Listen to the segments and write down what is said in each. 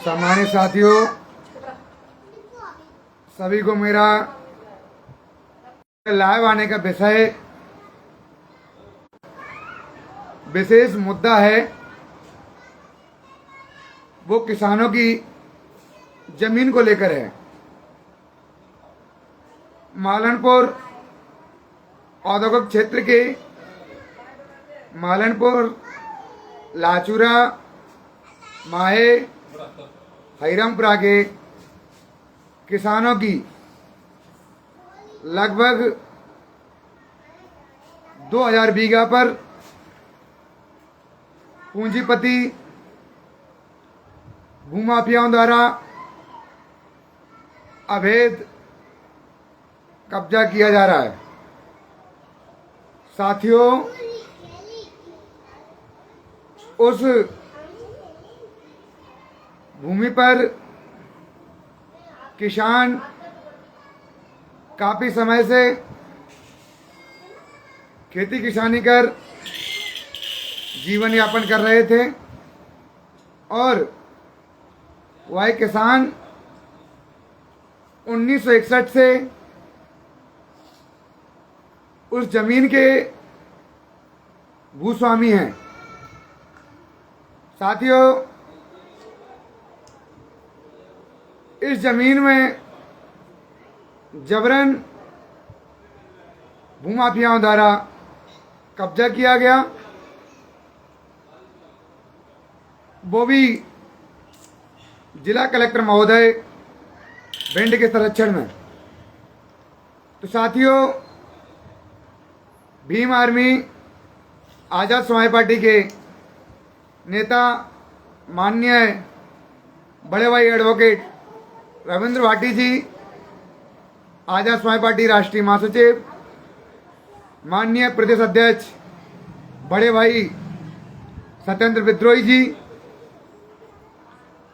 सम्मानित साथियों, सभी को मेरा लाइव आने का विशेष मुद्दा है वो किसानों की जमीन को लेकर है। मालनपुर औद्योगिक क्षेत्र के मालनपुर, लाचुरा, माहे, हरिरामपुरा के किसानों की लगभग 2000 बीघा पर पूंजीपति भूमाफियाओं द्वारा अवैध कब्जा किया जा रहा है। साथियों, उस भूमि पर किसान काफी समय से खेती किसानी कर जीवन यापन कर रहे थे और वह किसान 1961 से उस जमीन के भूस्वामी हैं। साथियों, इस जमीन में जबरन भूमाफियाओं द्वारा कब्जा किया गया, वो भी जिला कलेक्टर महोदय भिंड के संरक्षण में। तो साथियों, भीम आर्मी आजाद समाज पार्टी के नेता माननीय बड़े भाई एडवोकेट रविंद्र भाटी जी, आजाद समाज पार्टी राष्ट्रीय महासचिव, माननीय प्रदेश अध्यक्ष बड़े भाई सत्येंद्र विद्रोही जी,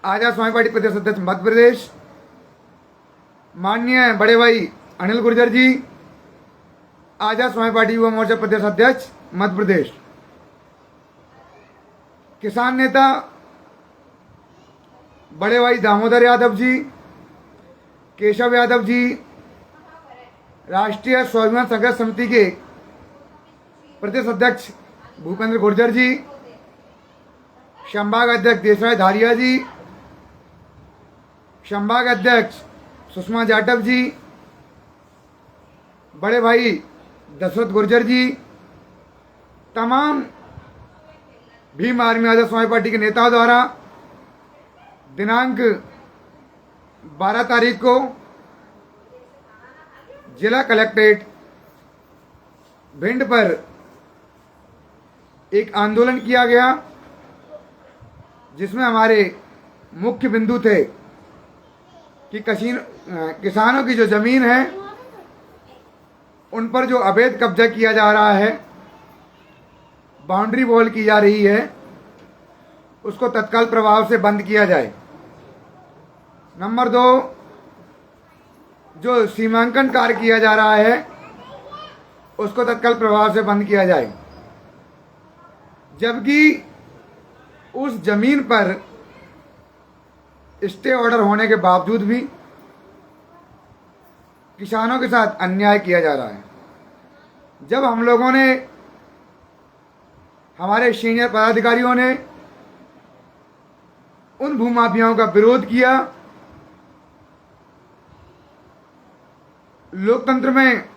आजाद समाज पार्टी प्रदेश अध्यक्ष मध्य प्रदेश, माननीय बड़े भाई अनिल गुर्जर जी, आजाद समाज पार्टी युवा मोर्चा प्रदेश अध्यक्ष मध्य प्रदेश, किसान नेता बड़े भाई दामोदर यादव जी, केशव यादव जी, राष्ट्रीय स्वाभिमान संघर्ष समिति के प्रदेश अध्यक्ष भूपेंद्र गुर्जर जी, संभाग अध्यक्ष देशराज धारिया जी, संभाग अध्यक्ष सुषमा जाटव जी, बड़े भाई दशरथ गुर्जर जी, तमाम भीम आर्मी आजाद समाज पार्टी के नेताओं द्वारा दिनांक 12 तारीख को जिला कलेक्ट्रेट भिंड पर एक आंदोलन किया गया, जिसमें हमारे मुख्य बिंदु थे कि किसानों की जो जमीन है उन पर जो अवैध कब्जा किया जा रहा है, बाउंड्री वॉल की जा रही है, उसको तत्काल प्रभाव से बंद किया जाए। नंबर 2, जो सीमांकन कार्य किया जा रहा है उसको तत्काल प्रभाव से बंद किया जाए। जबकि उस जमीन पर स्टे ऑर्डर होने के बावजूद भी किसानों के साथ अन्याय किया जा रहा है। जब हम लोगों ने, हमारे सीनियर पदाधिकारियों ने उन भूमाफियाओं का विरोध किया, लोकतंत्र में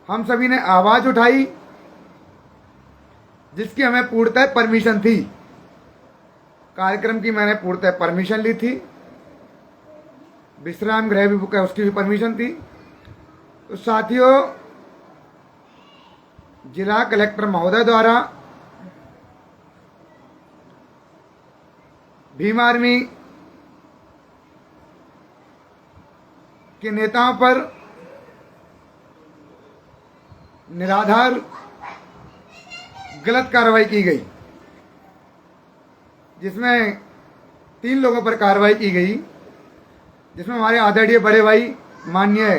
हम सभी ने आवाज उठाई, जिसकी हमें पूर्णतः परमिशन थी। कार्यक्रम की मैंने पूर्णतः परमिशन ली थी, विश्राम गृह भी बुक है उसकी भी परमिशन थी। तो साथियों, जिला कलेक्टर महोदय द्वारा भीम आर्मी के नेताओं पर निराधार गलत कार्रवाई की गई, जिसमें 3 लोगों पर कार्रवाई की गई, जिसमें हमारे आदरणीय बड़े भाई माननीय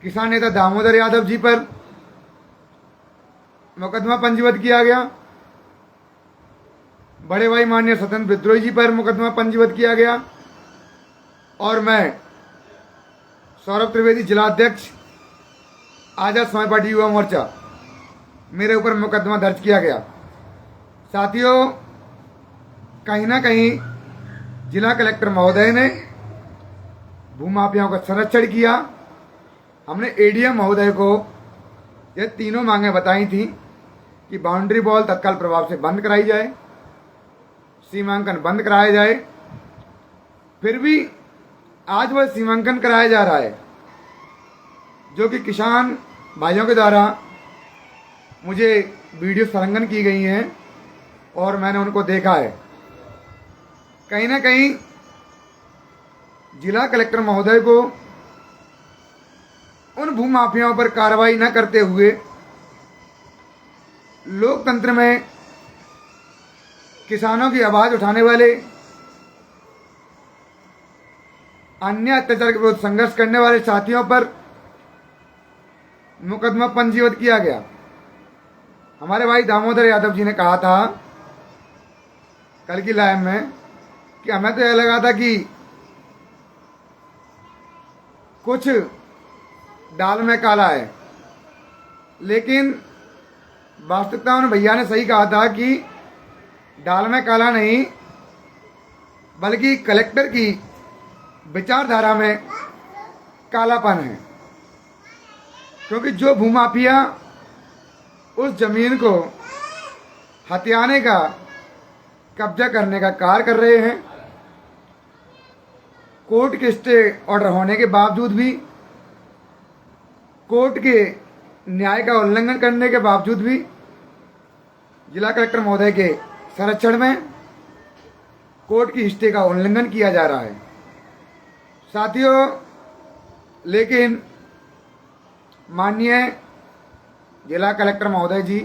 किसान नेता दामोदर यादव जी पर मुकदमा पंजीबद्ध किया गया। बड़े भाई माननीय स्वतंत्र विद्रोही जी पर मुकदमा पंजीबद्ध किया गया और मैं सौरभ त्रिवेदी जिलाध्यक्ष आजाद समाज पार्टी युवा मोर्चा, मेरे ऊपर मुकदमा दर्ज किया गया। साथियों, कहीं ना कहीं जिला कलेक्टर महोदय ने भूमाफियाओं का संरक्षण किया। हमने एडीएम महोदय को ये तीनों मांगे बताई थी कि बाउंड्री वॉल तत्काल प्रभाव से बंद कराई जाए, सीमांकन बंद कराया जाए। फिर भी आज वह सीमांकन कराया जा रहा है, जो कि किसान भाइयों के द्वारा मुझे वीडियो संलग्न की गई हैं और मैंने उनको देखा है। कहीं ना कहीं जिला कलेक्टर महोदय को उन भूमाफियाओं पर कार्रवाई न करते हुए लोकतंत्र में किसानों की आवाज उठाने वाले, अन्य अत्याचार के विरुद्ध संघर्ष करने वाले साथियों पर मुकदमा पंजीबद्ध किया गया। हमारे भाई दामोदर यादव जी ने कहा था कल की लाइव में कि हमें तो यह लगा था कि कुछ दाल में काला है, लेकिन वास्तविकता में भैया ने सही कहा था कि दाल में काला नहीं, बल्कि कलेक्टर की विचारधारा में कालापन है। क्योंकि जो भूमाफिया उस जमीन को हथियाने का, कब्जा करने का कार्य कर रहे हैं, कोर्ट के स्टे ऑर्डर होने के बावजूद भी, कोर्ट के न्याय का उल्लंघन करने के बावजूद भी जिला कलेक्टर महोदय के संरक्षण में कोर्ट की स्टे का उल्लंघन किया जा रहा है। साथियों, लेकिन माननीय जिला कलेक्टर महोदय जी,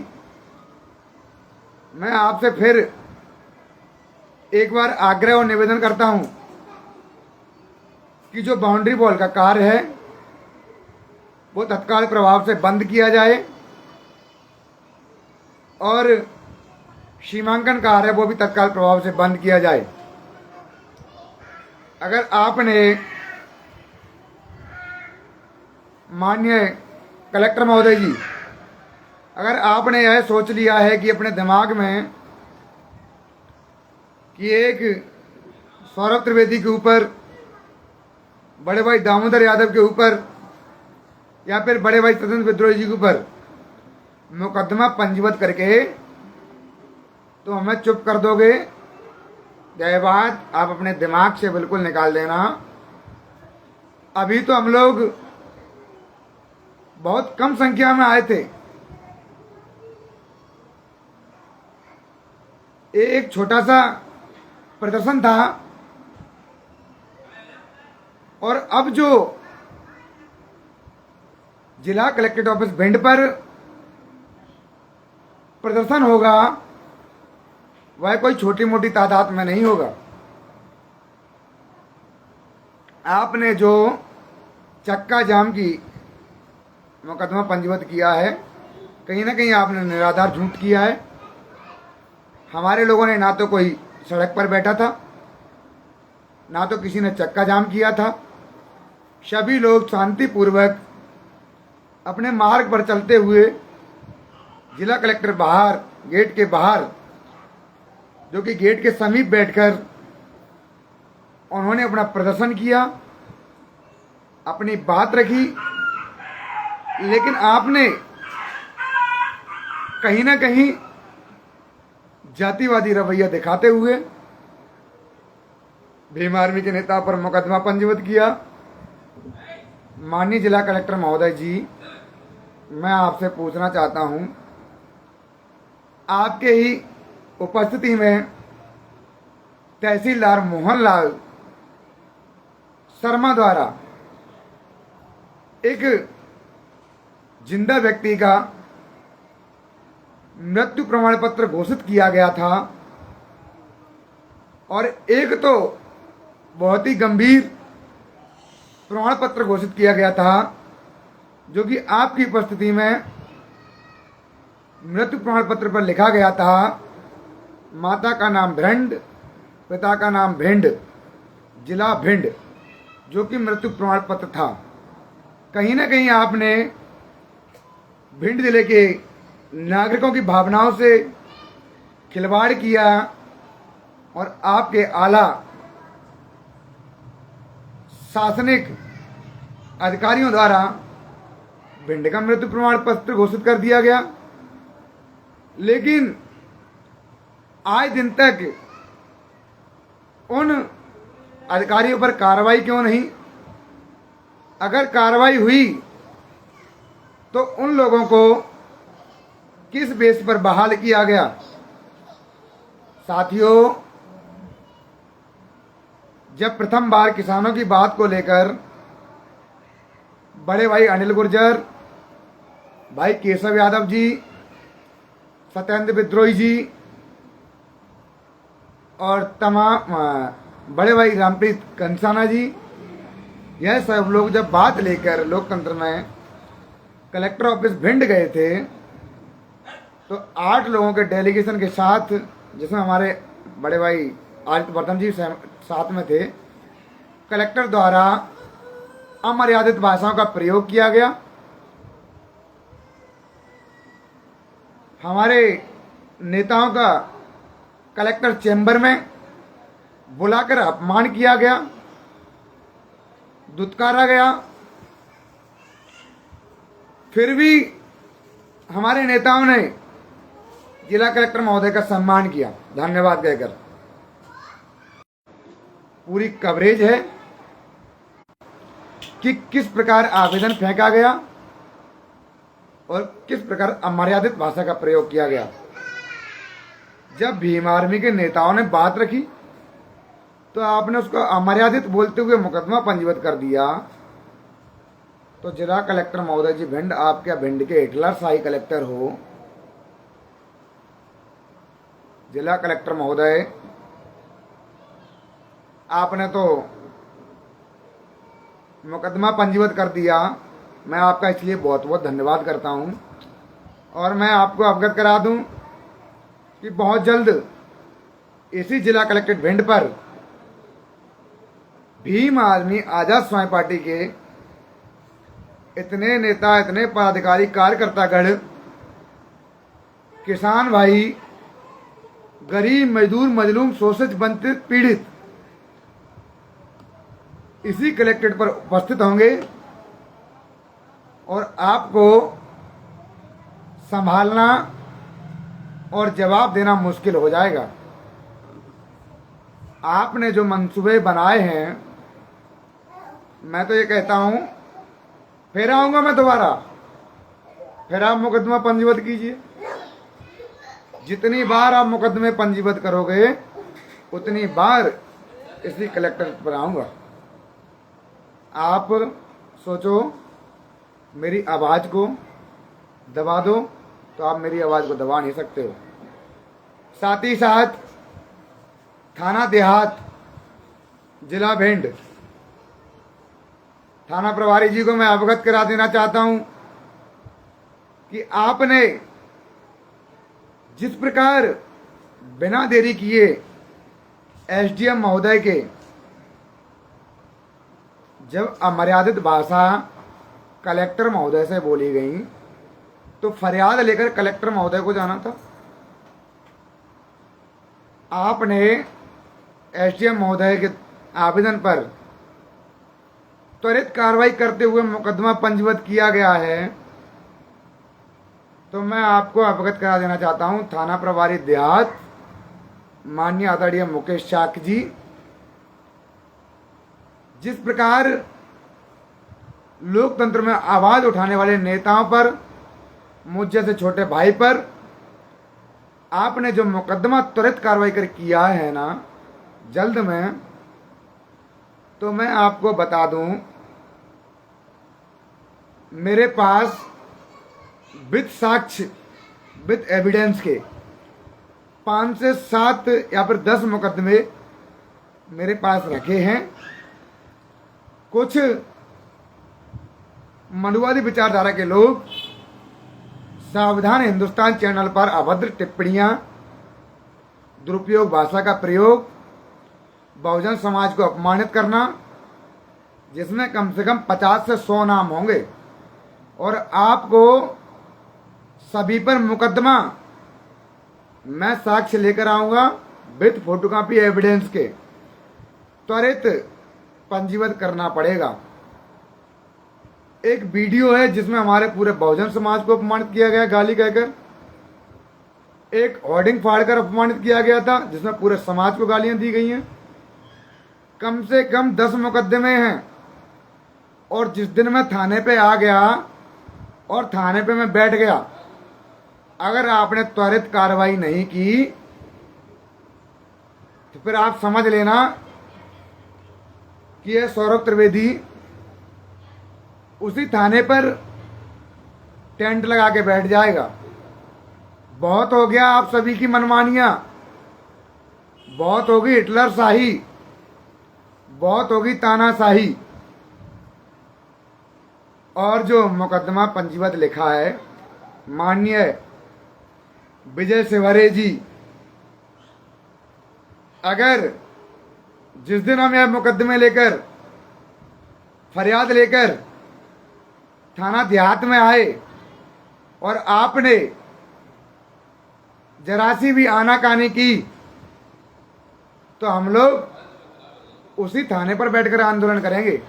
मैं आपसे फिर एक बार आग्रह और निवेदन करता हूं कि जो बाउंड्री वॉल का कार्य है वो तत्काल प्रभाव से बंद किया जाए और सीमांकन कार्य है वो भी तत्काल प्रभाव से बंद किया जाए। अगर आपने माननीय कलेक्टर महोदय जी, अगर आपने यह सोच लिया है कि अपने दिमाग में कि एक सौरभ त्रिवेदी के ऊपर, बड़े भाई दामोदर यादव के ऊपर या फिर बड़े भाई स्वतंत्र विद्रोही जी के ऊपर मुकदमा पंजीबद्ध करके तो हमें चुप कर दोगे, यह बात आप अपने दिमाग से बिल्कुल निकाल देना। अभी तो हम लोग बहुत कम संख्या में आए थे, एक छोटा सा प्रदर्शन था, और अब जो जिला कलेक्ट्रेट ऑफिस भिंड पर प्रदर्शन होगा वह कोई छोटी मोटी तादाद में नहीं होगा। आपने जो चक्का जाम की मुकदमा पंजीबद्ध किया है, कहीं ना कहीं आपने निराधार झूठ किया है। हमारे लोगों ने ना तो कोई सड़क पर बैठा था, ना तो किसी ने चक्का जाम किया था। सभी लोग शांतिपूर्वक अपने मार्ग पर चलते हुए जिला कलेक्टर बाहर, गेट के बाहर, जो कि गेट के समीप बैठकर उन्होंने अपना प्रदर्शन किया, अपनी बात रखी। लेकिन आपने कहीं ना कहीं जातिवादी रवैया दिखाते हुए भीम आर्मी के नेता पर मुकदमा पंजीबद्ध किया। माननीय जिला कलेक्टर महोदय जी, मैं आपसे पूछना चाहता हूं, आपके ही उपस्थिति में तहसीलदार मोहनलाल शर्मा द्वारा एक जिंदा व्यक्ति का मृत्यु प्रमाण पत्र घोषित किया गया था, और एक तो बहुत ही गंभीर प्रमाण पत्र घोषित किया गया था जो कि आपकी उपस्थिति में मृत्यु प्रमाण पत्र पर लिखा गया था माता का नाम भ्रंड, पिता का नाम भिंड, जिला भिंड, जो कि मृत्यु प्रमाण पत्र था। कहीं ना कहीं आपने भिंड जिले के नागरिकों की भावनाओं से खिलवाड़ किया और आपके आला शासनिक अधिकारियों द्वारा भिंड का मृत्यु प्रमाण पत्र घोषित कर दिया गया। लेकिन आज दिन तक उन अधिकारियों पर कार्रवाई क्यों नहीं? अगर कार्रवाई हुई तो उन लोगों को किस बेस पर बहाल किया गया? साथियों, जब प्रथम बार किसानों की बात को लेकर बड़े भाई अनिल गुर्जर, भाई केशव यादव जी, सत्येंद्र विद्रोही जी और तमाम बड़े भाई रामप्रीत कंसाना जी, यह सब लोग जब बात लेकर लोकतंत्र में कलेक्टर ऑफिस भिंड गए थे तो 8 लोगों के डेलीगेशन के साथ, जिसमें हमारे बड़े भाई आदित्य वर्धन जी साथ में थे, कलेक्टर द्वारा अमर्यादित भाषाओं का प्रयोग किया गया। हमारे नेताओं का कलेक्टर चैम्बर में बुलाकर अपमान किया गया, दुत्कारा गया। फिर भी हमारे नेताओं ने जिला कलेक्टर महोदय का सम्मान किया, धन्यवाद कहकर। पूरी कवरेज है कि किस प्रकार आवेदन फेंका गया और किस प्रकार अमर्यादित भाषा का प्रयोग किया गया। जब भीम आर्मी के नेताओं ने बात रखी तो आपने उसको अमर्यादित बोलते हुए मुकदमा पंजीबद्ध कर दिया। तो जिला कलेक्टर महोदय जी भिंड, आप क्या भिंड के हिटलर शाही कलेक्टर हो? जिला कलेक्टर महोदय, आपने तो मुकदमा पंजीबद्ध कर दिया, मैं आपका इसलिए बहुत बहुत धन्यवाद करता हूं। और मैं आपको अवगत करा दूं कि बहुत जल्द इसी जिला कलेक्ट्रेट भिंड पर भीम आदमी आजाद समाज पार्टी के इतने नेता, इतने पदाधिकारी, कार्यकर्तागण, किसान भाई, गरीब, मजदूर, मजलूम, शोषित, वंचित, पीड़ित इसी कलेक्ट्रेट पर उपस्थित होंगे और आपको संभालना और जवाब देना मुश्किल हो जाएगा। आपने जो मंसूबे बनाए हैं, मैं तो ये कहता हूं, फिर आऊंगा मैं दोबारा, फिर आप मुकदमा पंजीबद्ध कीजिए। जितनी बार आप मुकदमे पंजीबद्ध करोगे उतनी बार इसी कलेक्टर पर आऊंगा। आप सोचो, मेरी आवाज को दबा दो तो आप मेरी आवाज को दबा नहीं सकते हो। साथ ही साथ थाना देहात, जिला भिंड, थाना प्रभारी जी को मैं अवगत करा देना चाहता हूं कि आपने जिस प्रकार बिना देरी किए एसडीएम महोदय के जब अमर्यादित भाषा कलेक्टर महोदय से बोली गई तो फरियाद लेकर कलेक्टर महोदय को जाना था। आपने एसडीएम महोदय के आवेदन पर त्वरित कार्रवाई करते हुए मुकदमा पंजीबद्ध किया गया है। तो मैं आपको अवगत करा देना चाहता हूं, थाना प्रभारी देहात माननीय आदरणीय मुकेश चाक जी, जिस प्रकार लोकतंत्र में आवाज उठाने वाले नेताओं पर, मुझ जैसे छोटे भाई पर आपने जो मुकदमा त्वरित कार्रवाई कर किया है ना जल्द में, तो मैं आपको बता दूं, मेरे पास विद साक्ष्य, विद एविडेंस के 5 से 7 या फिर 10 मुकदमे मेरे पास रखे हैं। कुछ मनुवादी विचारधारा के लोग सावधान हिंदुस्तान चैनल पर अभद्र टिप्पणियां दुरुपयोग भाषा का प्रयोग, बहुजन समाज को अपमानित करना, जिसमें कम से कम 50 से 100 नाम होंगे और आपको सभी पर मुकदमा मैं साक्ष्य लेकर आऊंगा विथ फोटोकॉपी एविडेंस के, त्वरित पंजीबद्ध करना पड़ेगा। एक वीडियो है जिसमें हमारे पूरे बहुजन समाज को अपमानित किया गया गाली कहकर, एक होर्डिंग फाड़कर अपमानित किया गया था जिसमें पूरे समाज को गालियां दी गई हैं। कम से कम 10 मुकदमे हैं और जिस दिन मैं थाने पे आ गया और थाने पे मैं बैठ गया, अगर आपने त्वरित कार्रवाई नहीं की तो फिर आप समझ लेना कि यह सौरभ त्रिवेदी उसी थाने पर टेंट लगा के बैठ जाएगा। बहुत हो गया आप सभी की मनमानियां, बहुत होगी हिटलर शाही, बहुत होगी तानाशाही। और जो मुकदमा पंजीबद्ध लिखा है माननीय विजय शिवहरे जी, अगर जिस दिन हम यह मुकदमे लेकर फरियाद लेकर थाना देहात में आए और आपने जरा सी भी आनाकानी की तो हम लोग उसी थाने पर बैठकर आंदोलन करेंगे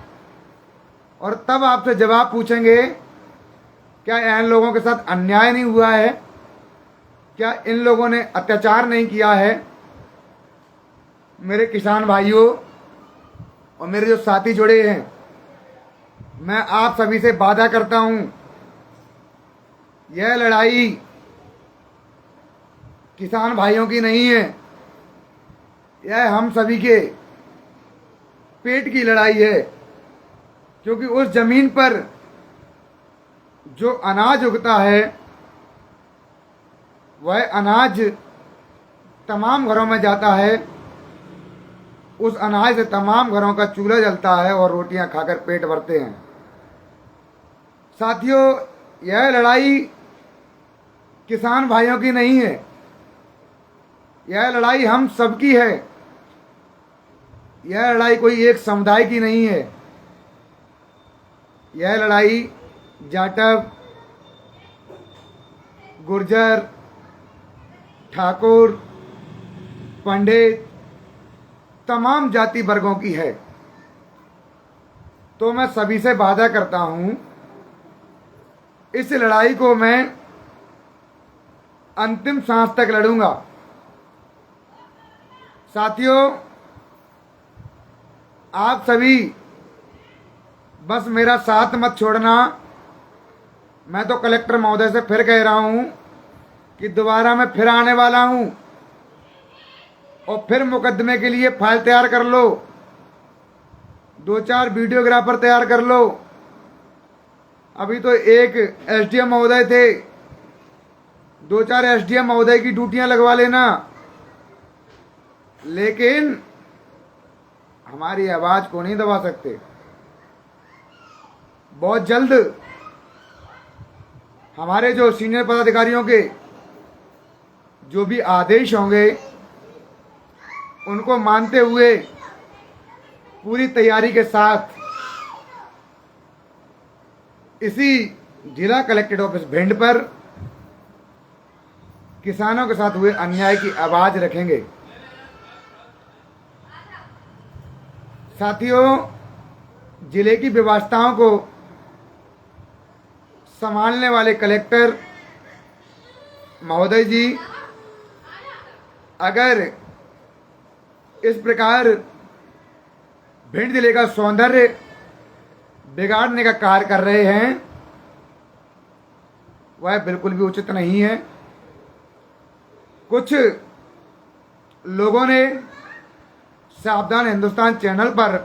और तब आपसे जवाब पूछेंगे क्या इन लोगों के साथ अन्याय नहीं हुआ है, क्या इन लोगों ने अत्याचार नहीं किया है। मेरे किसान भाइयों और मेरे जो साथी जुड़े हैं, मैं आप सभी से वादा करता हूं, यह लड़ाई किसान भाइयों की नहीं है, यह हम सभी के पेट की लड़ाई है। क्योंकि उस जमीन पर जो अनाज उगता है वह अनाज तमाम घरों में जाता है, उस अनाज से तमाम घरों का चूल्हा जलता है और रोटियां खाकर पेट भरते हैं। साथियों, यह लड़ाई किसान भाइयों की नहीं है, यह लड़ाई हम सबकी है। यह लड़ाई कोई एक समुदाय की नहीं है, यह लड़ाई जाटव, गुर्जर, ठाकुर, पंडित, तमाम जाति वर्गों की है। तो मैं सभी से वादा करता हूं, इस लड़ाई को मैं अंतिम सांस तक लड़ूंगा। साथियों, आप सभी बस मेरा साथ मत छोड़ना। मैं तो कलेक्टर महोदय से फिर कह रहा हूं कि दोबारा मैं फिर आने वाला हूं और फिर मुकदमे के लिए फाइल तैयार कर लो, 2-4 वीडियोग्राफर तैयार कर लो। अभी तो एक एसडीएम महोदय थे, 2-4 एसडीएम महोदय की ड्यूटियां लगवा लेना, लेकिन हमारी आवाज को नहीं दबा सकते। बहुत जल्द हमारे जो सीनियर पदाधिकारियों के जो भी आदेश होंगे उनको मानते हुए पूरी तैयारी के साथ इसी जिला कलेक्ट्रेट ऑफिस भिंड पर किसानों के साथ हुए अन्याय की आवाज रखेंगे। साथियों, जिले की व्यवस्थाओं को संभालने वाले कलेक्टर महोदय जी अगर इस प्रकार भिंड जिले का सौंदर्य बिगाड़ने का कार्य कर रहे हैं, वह बिल्कुल भी उचित नहीं है। कुछ लोगों ने सावधान हिंदुस्तान चैनल पर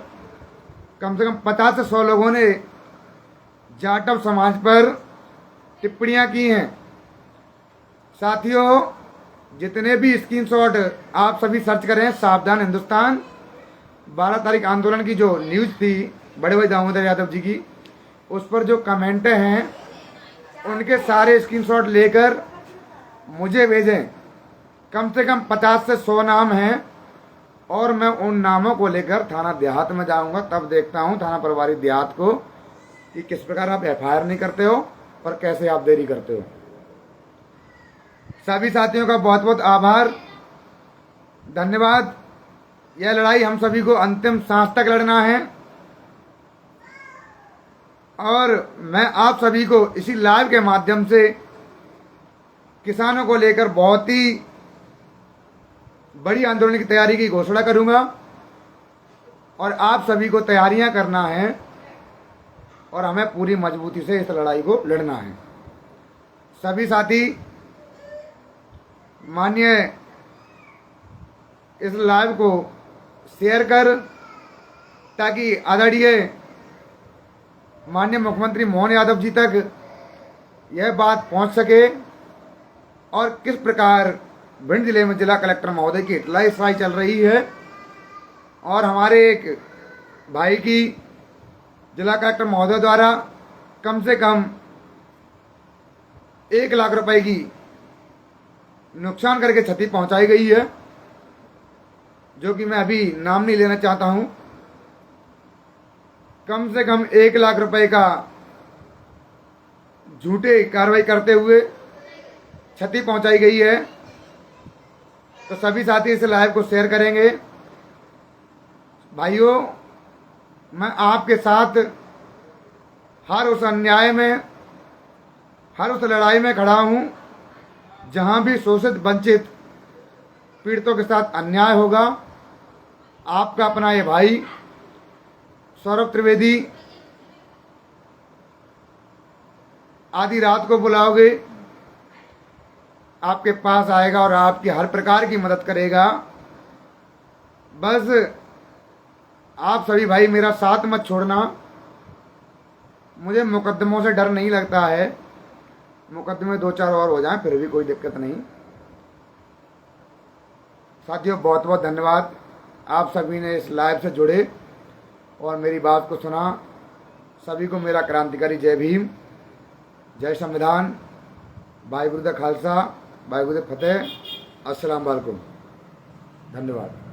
कम से कम 50 से 100 लोगों ने जाटव समाज पर टिप्पणियां की हैं। साथियों, जितने भी स्क्रीनशॉट आप सभी सर्च करें, सावधान हिंदुस्तान 12 तारीख आंदोलन की जो न्यूज थी बड़े भाई दामोदर यादव जी की, उस पर जो कमेंट हैं उनके सारे स्क्रीनशॉट लेकर मुझे भेजें। कम से कम 50 से 100 नाम हैं और मैं उन नामों को लेकर थाना देहात में जाऊंगा, तब देखता हूं थाना प्रभारी देहात को कि किस प्रकार आप FIR नहीं करते हो और कैसे आप देरी करते हो। सभी साथियों का बहुत बहुत आभार, धन्यवाद। यह लड़ाई हम सभी को अंतिम सांस तक लड़ना है और मैं आप सभी को इसी लाइव के माध्यम से किसानों को लेकर बहुत ही बड़ी आंदोलन की तैयारी की घोषणा करूंगा और आप सभी को तैयारियां करना है और हमें पूरी मजबूती से इस लड़ाई को लड़ना है। सभी साथी माननीय इस लाइव को शेयर कर, ताकि आदरणीय माननीय मुख्यमंत्री मोहन यादव जी तक यह बात पहुंच सके और किस प्रकार भिंड जिले में जिला कलेक्टर महोदय की इतलाई सफाई चल रही है और हमारे एक भाई की जिला कलेक्टर महोदय द्वारा कम से कम 1 लाख रुपए की नुकसान करके क्षति पहुंचाई गई है, जो कि मैं अभी नाम नहीं लेना चाहता हूं। कम से कम 1 लाख रुपए का झूठे कार्रवाई करते हुए क्षति पहुंचाई गई है। तो सभी साथी इस लाइव को शेयर करेंगे। भाइयों, मैं आपके साथ हर उस अन्याय में, हर उस लड़ाई में खड़ा हूं जहां भी शोषित वंचित पीड़ितों के साथ अन्याय होगा। आपका अपना ये भाई सौरभ त्रिवेदी आधी रात को बुलाओगे, आपके पास आएगा और आपकी हर प्रकार की मदद करेगा। बस आप सभी भाई मेरा साथ मत छोड़ना। मुझे मुकदमों से डर नहीं लगता है, मुकदमे 2-4 और हो जाएं फिर भी कोई दिक्कत नहीं। साथियों, बहुत बहुत धन्यवाद, आप सभी ने इस लाइव से जुड़े और मेरी बात को सुना। सभी को मेरा क्रांतिकारी जय भीम, जय संविधान, वाहिगुरू दा खालसा, वाहिगुरू दा फतेह। अस्सलाम वालेकुम, धन्यवाद।